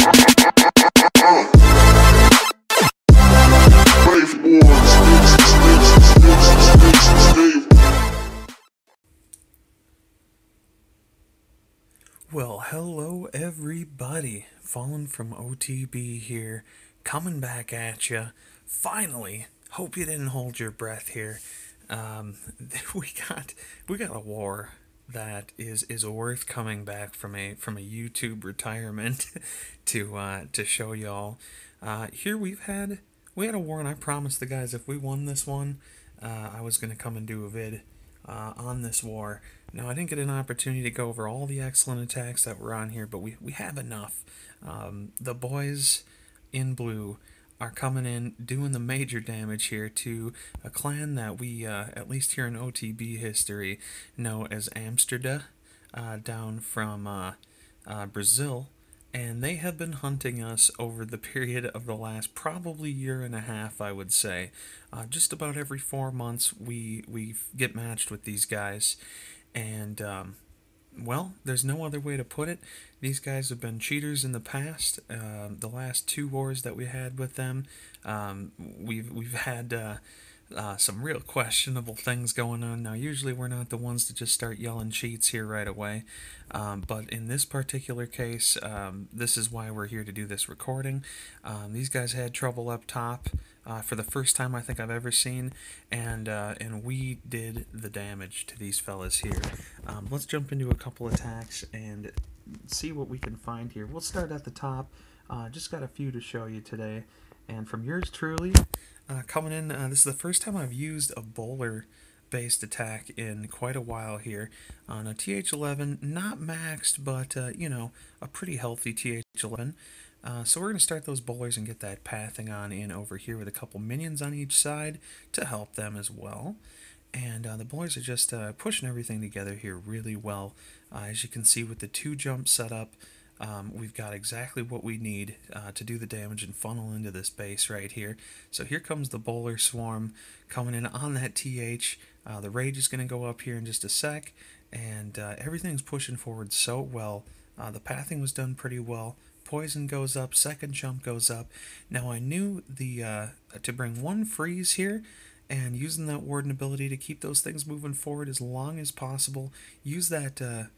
Well, hello everybody. Fallen from OTB here, coming back at ya. Finally, hope you didn't hold your breath here. Um, we got a war that is worth coming back from a YouTube retirement to show y'all. Here we had a war, and I promised the guys if we won this one, I was gonna come and do a vid on this war. Now, I didn't get an opportunity to go over all the excellent attacks that were on here, but we have enough. The boys in blue are coming in, doing the major damage here to a clan that we, at least here in OTB history, know as AMSTERDA, down from Brazil. And they have been hunting us over the period of the last probably year and a half, I would say. Just about every 4 months we get matched with these guys. And, well, there's no other way to put it. These guys have been cheaters in the past. The last 2 wars that we had with them, we've had some real questionable things going on. Now, usually we're not the ones to just start yelling cheats here right away, but in this particular case, this is why we're here to do this recording. These guys had trouble up top for the first time I think I've ever seen, and we did the damage to these fellas here. Let's jump into a couple attacks and see what we can find here. We'll start at the top. Just got a few to show you today, and from yours truly, coming in, this is the first time I've used a bowler-based attack in quite a while here on a TH11, not maxed, but, you know, a pretty healthy TH11. So we're going to start those bowlers and get that pathing on in over here with a couple minions on each side to help them as well. And the bowlers are just pushing everything together here really well. As you can see with the 2-jump setup, we've got exactly what we need to do the damage and funnel into this base right here. So here comes the bowler swarm coming in on that TH. The rage is going to go up here in just a sec, and everything's pushing forward so well. The pathing was done pretty well. Poison goes up, second jump goes up. Now I knew to bring 1 freeze here, and using that warden ability to keep those things moving forward as long as possible. Use that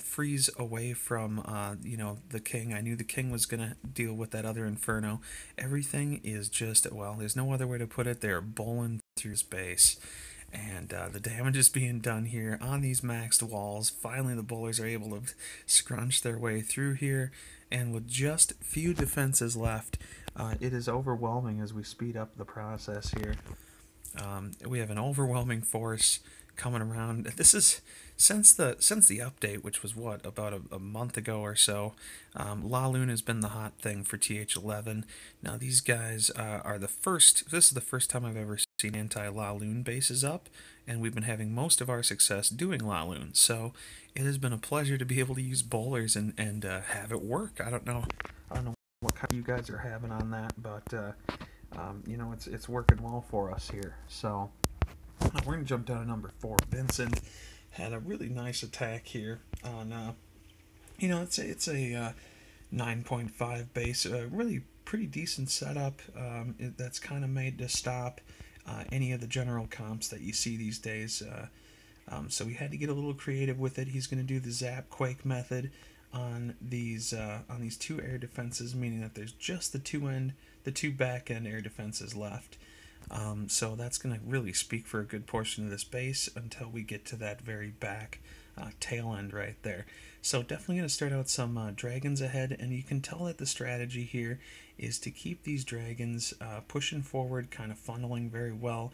freeze away from, you know, the king. I knew the king was going to deal with that other inferno. Everything is just, well, there's no other way to put it. They're bowling through space. And the damage is being done here on these maxed walls. Finally, the bowlers are able to scrunch their way through here. And with just few defenses left, it is overwhelming as we speed up the process here. We have an overwhelming force coming around. This is since the update, which was what, about a month ago or so. La Lune has been the hot thing for TH11. Now these guys are the first. This is the first time I've ever seen anti-La Lune bases up, and we've been having most of our success doing La Lune. So it has been a pleasure to be able to use bowlers and have it work. I don't know what kind you guys are having on that, but you know, it's working well for us here. So we're going to jump down to number 4. Vincent had a really nice attack here on, you know, it's a 9.5 base, really pretty decent setup that's kind of made to stop any of the general comps that you see these days. So we had to get a little creative with it. He's going to do the Zap Quake method on these 2 air defenses, meaning that there's just the 2 back end air defenses left. So that's going to really speak for a good portion of this base until we get to that very back tail end right there. So definitely going to start out some dragons ahead, and you can tell that the strategy here is to keep these dragons pushing forward, kind of funneling very well.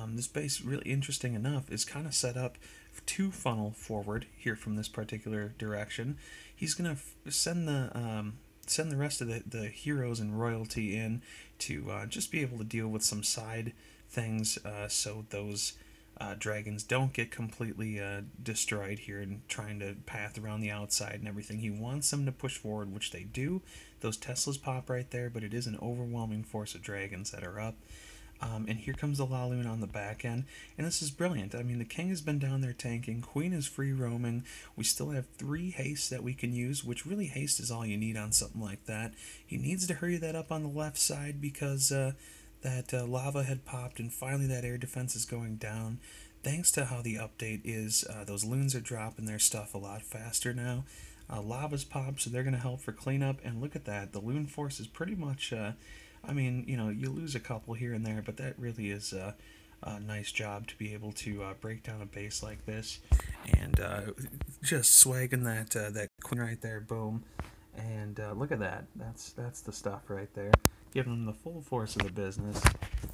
This base, really interesting enough, is kind of set up to funnel forward here from this particular direction. He's going to send the rest of the heroes and royalty in to just be able to deal with some side things, so those dragons don't get completely destroyed here and trying to path around the outside and everything. He wants them to push forward, which they do. Those Teslas pop right there, but it is an overwhelming force of dragons that are up. And here comes the Laloon on the back end, and this is brilliant. I mean, the king has been down there tanking, queen is free roaming. We still have 3 haste that we can use, which really haste is all you need on something like that. He needs to hurry that up on the left side because that lava had popped, and finally that air defense is going down. Thanks to how the update is, those loons are dropping their stuff a lot faster now. Lava's popped, so they're going to help for cleanup, and look at that. The loon force is pretty much... I mean, you know, you lose a couple here and there, but that really is a nice job to be able to break down a base like this, and just swagging that queen right there, boom, and look at that. That's the stuff right there. Giving them the full force of the business.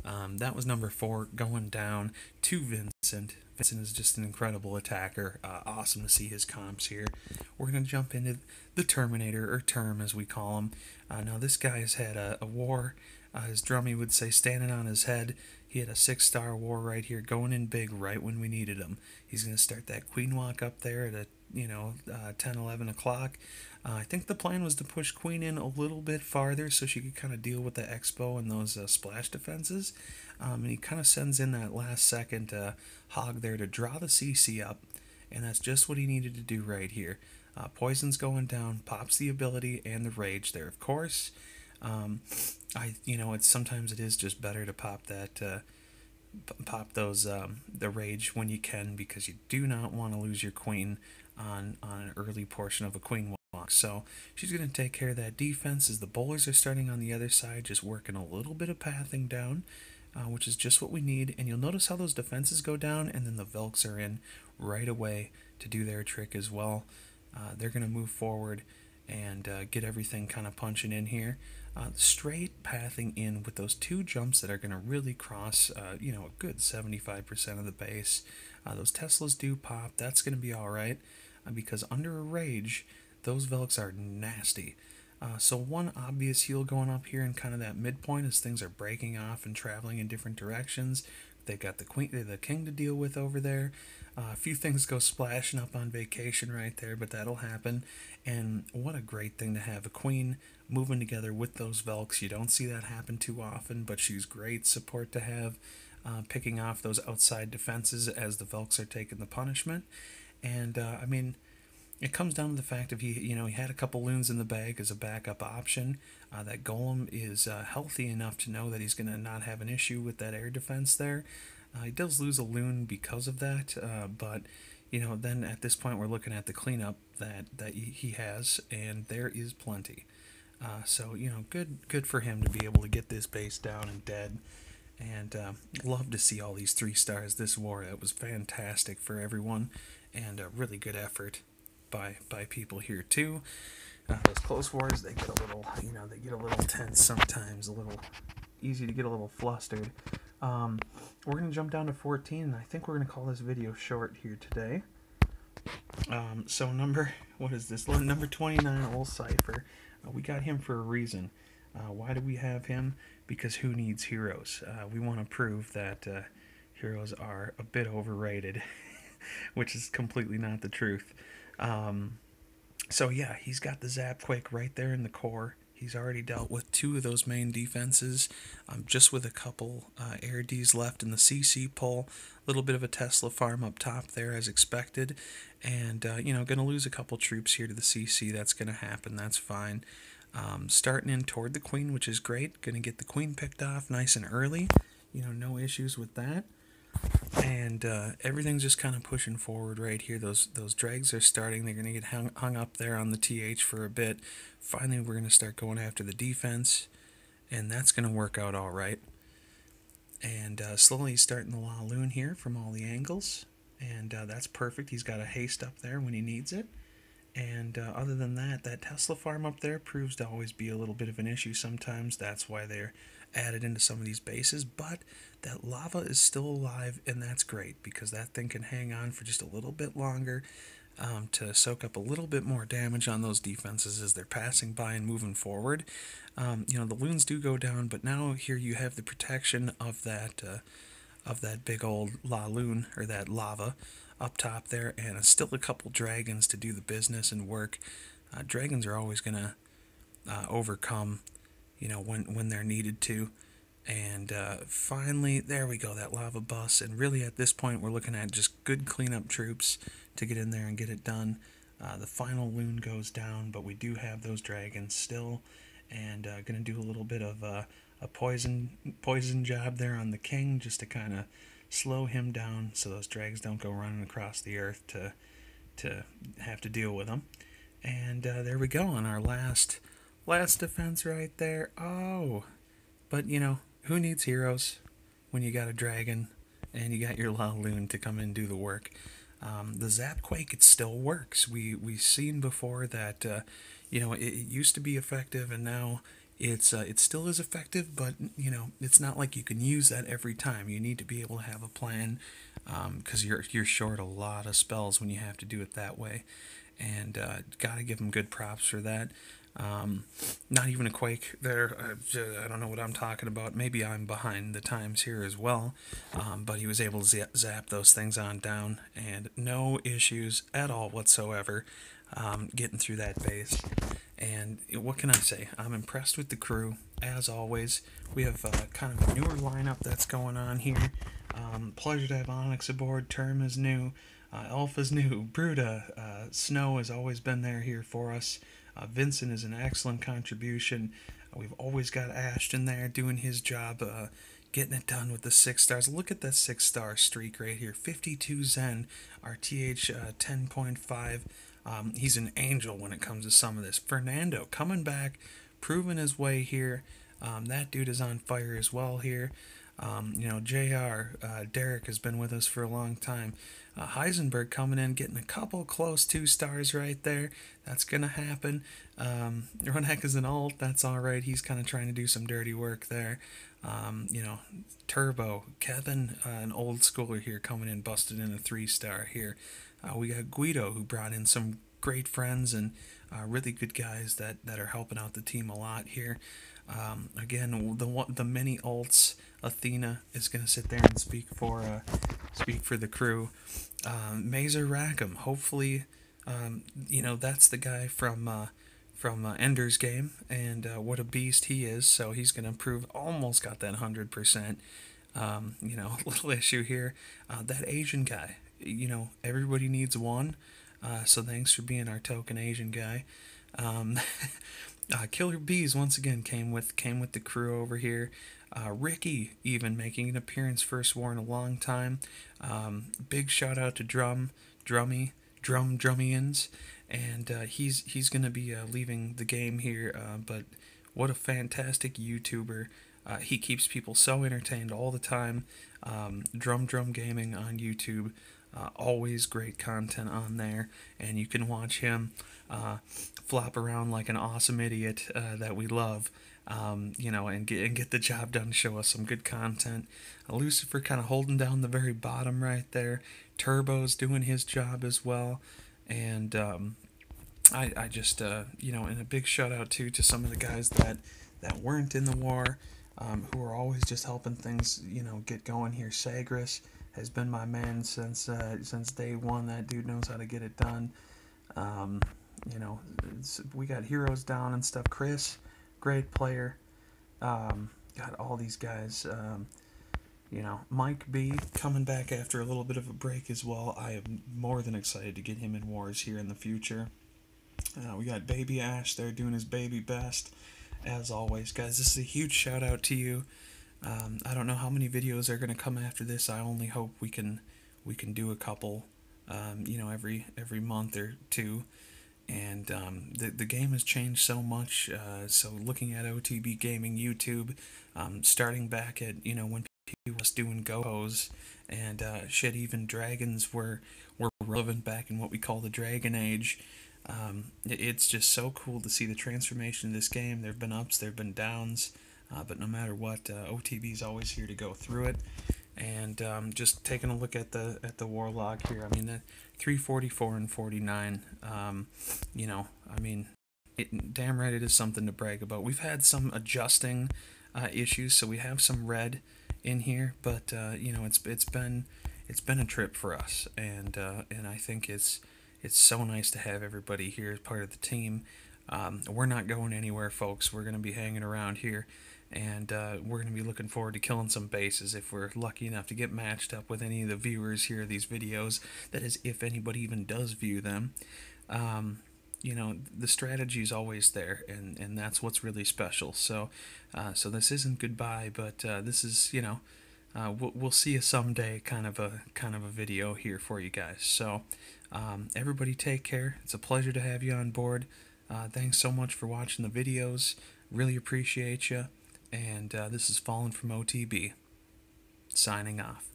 That was number 4 going down to Vincent. Vincent is just an incredible attacker. Awesome to see his comps here. We're going to jump into the Terminator, or Term as we call him. Now this guy has had a war, as Drummy would say, standing on his head. He had a 6-star war right here, going in big right when we needed him. He's going to start that queen walk up there at 10, 11 o'clock. I think the plan was to push queen in a little bit farther so she could kind of deal with the expo and those splash defenses. And he kind of sends in that last second hog there to draw the CC up, and that's just what he needed to do right here. Poison's going down, pops the ability and the rage there, of course. It's sometimes it is just better to pop that, pop those the rage when you can, because you do not want to lose your queen on an early portion of a queen walk. So she's going to take care of that defense as the bowlers are starting on the other side, just working a little bit of pathing down, which is just what we need. And you'll notice how those defenses go down, and then the Velks are in right away to do their trick as well. They're going to move forward and get everything kind of punching in here. Straight pathing in with those 2 jumps that are going to really cross, a good 75% of the base. Those Teslas do pop. That's going to be alright, because under a rage, those Velks are nasty. So one obvious heal going up here in kind of that midpoint as things are breaking off and traveling in different directions. They've got the king to deal with over there. A few things go splashing up on vacation right there, but that'll happen. And what a great thing to have a queen moving together with those Velks. You don't see that happen too often, but she's great support to have, picking off those outside defenses as the Velks are taking the punishment. And it comes down to the fact of he had a couple loons in the bag as a backup option. That golem is healthy enough to know that he's going to not have an issue with that air defense there. He does lose a loon because of that, but then at this point we're looking at the cleanup that he has, and there is plenty. So good for him to be able to get this base down and dead. And love to see all these 3 stars this war. It was fantastic for everyone, and a really good effort by people here too. Those close wars, they get a little tense sometimes, a little easy to get a little flustered. We're gonna jump down to 14, and I think we're gonna call this video short here today. So number 29, old Cypher. We got him for a reason. Why do we have him? Because who needs heroes? We want to prove that heroes are a bit overrated, which is completely not the truth. So yeah, he's got the Zap Quake right there in the core. He's already dealt with 2 of those main defenses, just with a couple air Ds left in the CC pull. A little bit of a Tesla farm up top there as expected, and going to lose a couple troops here to the CC. That's going to happen. That's fine. Starting in toward the queen, which is great. Going to get the queen picked off nice and early. No issues with that. And everything's just kind of pushing forward right here. Those drags are starting. They're going to get hung up there on the TH for a bit. Finally, we're going to start going after the defense, and that's going to work out all right. And slowly he's starting the Laloon here from all the angles, and that's perfect. He's got a haste up there when he needs it. And other than that, that Tesla farm up there proves to always be a little bit of an issue sometimes. That's why they're added into some of these bases. But that lava is still alive, and that's great, because that thing can hang on for just a little bit longer to soak up a little bit more damage on those defenses as they're passing by and moving forward. The loons do go down, but now here you have the protection of that big old Laloon, or that lava, up top there, and still a couple dragons to do the business and work. Dragons are always going to overcome, when they're needed to. And finally, there we go, that lava bus. And really, at this point, we're looking at just good cleanup troops to get in there and get it done. The final loon goes down, but we do have those dragons still. And gonna do a little bit of a poison job there on the king, just to kind of slow him down, so those drags don't go running across the earth to have to deal with them. And there we go on our last defense right there. Oh, but who needs heroes when you got a dragon and you got your Laloon to come in and do the work? The Zapquake, it still works. We've seen before that it used to be effective, and now it still is effective, but it's not like you can use that every time. You need to be able to have a plan, because you're short a lot of spells when you have to do it that way, and gotta give them good props for that. Not even a quake there. I don't know what I'm talking about. Maybe I'm behind the times here as well. But he was able to zap those things on down, and no issues at all whatsoever getting through that base. And what can I say? I'm impressed with the crew, as always. We have kind of a newer lineup that's going on here. Pleasure to have Onyx aboard. Term is new. Alpha's new. Bruta. Snow has always been here for us. Vincent is an excellent contribution. We've always got Ashton there doing his job, getting it done with the 6 stars. Look at that 6-star streak right here. 52 Zen, our TH 10.5. He's an angel when it comes to some of this. Fernando coming back, proving his way here. That dude is on fire as well here. JR, Derek has been with us for a long time. Heisenberg coming in, getting a couple close 2 stars right there. That's going to happen. Ronek is an alt. That's all right. He's kind of trying to do some dirty work there. Turbo, Kevin, an old schooler here, coming in, busted in a 3-star here. We got Guido, who brought in some great friends and really good guys that are helping out the team a lot here. Again, the many alts. Athena is going to sit there and speak for the crew. Mazer Rackham, hopefully, that's the guy from Ender's Game, and what a beast he is. So he's going to improve. Almost got that 100%. Little issue here. That Asian guy. Everybody needs one. So thanks for being our token Asian guy. Killer Bees once again came with the crew over here. Ricky even making an appearance, first war in a long time. Big shout out to Drummians, and he's gonna be leaving the game here. But what a fantastic YouTuber! He keeps people so entertained all the time. Drum Gaming on YouTube. Always great content on there, and you can watch him flop around like an awesome idiot that we love, and get the job done, show us some good content. Lucifer kind of holding down the very bottom right there. Turbo's doing his job as well, and I just, and a big shout out to some of the guys that weren't in the war, who are always just helping things, get going here. Sagris has been my man since day one. That dude knows how to get it done. We got heroes down and stuff. Chris, great player. Got all these guys. Mike B coming back after a little bit of a break as well. I am more than excited to get him in wars here in the future. We got Baby Ash there doing his baby best. As always, guys, this is a huge shout out to you. I don't know how many videos are going to come after this. I only hope we can do a couple, every month or two. And the game has changed so much. So looking at OTB Gaming YouTube, starting back at when people was doing go-hos and even dragons were relevant back in what we call the Dragon Age. It's just so cool to see the transformation of this game. There have been ups, there have been downs. But no matter what, OTB is always here to go through it. And just taking a look at the war log here, I mean, the 344 and 49, damn right it is something to brag about. We've had some adjusting issues, so we have some red in here, but it's been a trip for us, and I think it's so nice to have everybody here as part of the team. We're not going anywhere, folks. We're going to be hanging around here, and we're going to be looking forward to killing some bases if we're lucky enough to get matched up with any of the viewers here of these videos. That is, if anybody even does view them. Um, you know, the strategy is always there, and that's what's really special. So this isn't goodbye, but this is, we'll see you someday kind of a video here for you guys. So everybody take care. It's a pleasure to have you on board. Thanks so much for watching the videos. Really appreciate you. And this is Fallen from OTB, signing off.